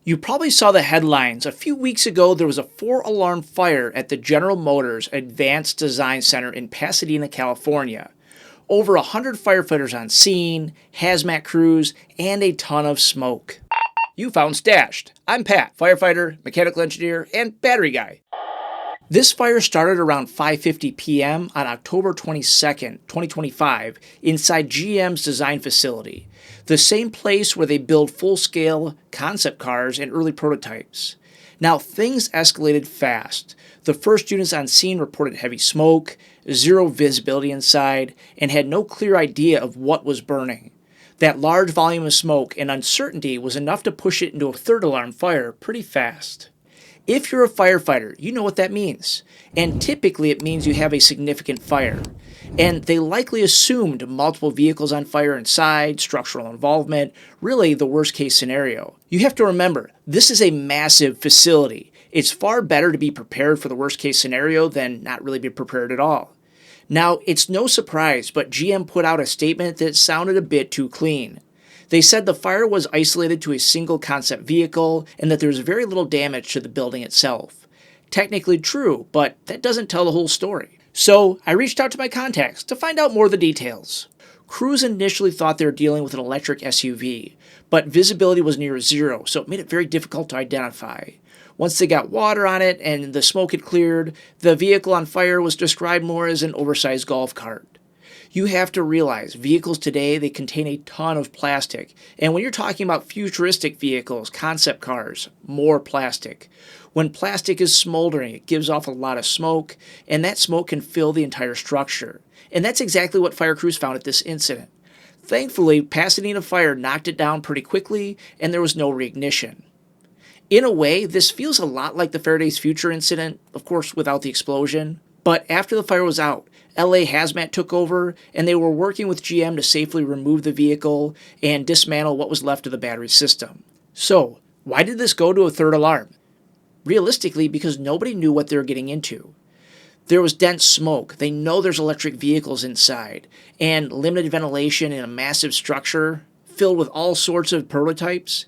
You probably saw the headlines. A few weeks ago, there was a 4-alarm fire at the General Motors Advanced Design Center in Pasadena, California. Over 100 firefighters on scene, hazmat crews, and a ton of smoke. You found Stashed. I'm Pat, firefighter, mechanical engineer, and battery guy. This fire started around 5:50 p.m. on October 22nd, 2025, inside GM's design facility, the same place where they build full-scale concept cars and early prototypes. Now, things escalated fast. The first units on scene reported heavy smoke, zero visibility inside, and had no clear idea of what was burning. That large volume of smoke and uncertainty was enough to push it into a third alarm fire pretty fast. If you're a firefighter, you know what that means. And typically it means you have a significant fire. And they likely assumed multiple vehicles on fire inside, structural involvement, really the worst case scenario. You have to remember, this is a massive facility. It's far better to be prepared for the worst case scenario than not really be prepared at all. Now, it's no surprise, but GM put out a statement that sounded a bit too clean. They said the fire was isolated to a single concept vehicle and that there was very little damage to the building itself. Technically true, but that doesn't tell the whole story. So I reached out to my contacts to find out more of the details. Crews initially thought they were dealing with an electric SUV, but visibility was near zero, so it made it very difficult to identify. Once they got water on it and the smoke had cleared, the vehicle on fire was described more as an oversized golf cart. You have to realize vehicles today, they contain a ton of plastic. And when you're talking about futuristic vehicles, concept cars, more plastic. When plastic is smoldering, it gives off a lot of smoke, and that smoke can fill the entire structure. And that's exactly what fire crews found at this incident. Thankfully, Pasadena Fire knocked it down pretty quickly, and there was no reignition. In a way, this feels a lot like the Faraday's Future incident, of course without the explosion. But after the fire was out, LA Hazmat took over, and they were working with GM to safely remove the vehicle and dismantle what was left of the battery system. So, why did this go to a third alarm? Realistically, because nobody knew what they were getting into. There was dense smoke, they know there's electric vehicles inside, and limited ventilation in a massive structure filled with all sorts of prototypes.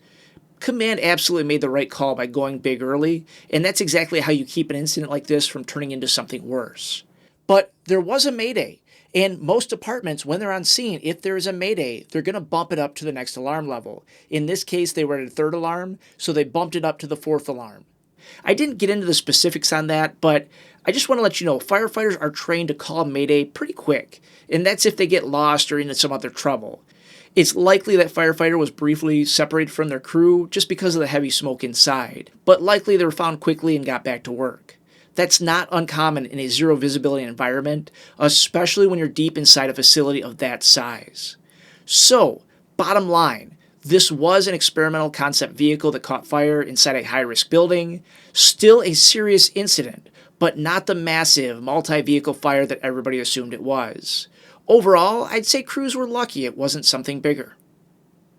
Command absolutely made the right call by going big early, and that's exactly how you keep an incident like this from turning into something worse. But there was a mayday, and most departments, when they're on scene, if there is a mayday, they're going to bump it up to the next alarm level. In this case, they were at a third alarm, so they bumped it up to the fourth alarm. I didn't get into the specifics on that, but I just want to let you know firefighters are trained to call a mayday pretty quick, and that's if they get lost or into some other trouble. It's likely that firefighter was briefly separated from their crew just because of the heavy smoke inside, but likely they were found quickly and got back to work. That's not uncommon in a zero visibility environment, especially when you're deep inside a facility of that size. So, bottom line, this was an experimental concept vehicle that caught fire inside a high-risk building. Still a serious incident, but not the massive multi-vehicle fire that everybody assumed it was. Overall, I'd say crews were lucky it wasn't something bigger.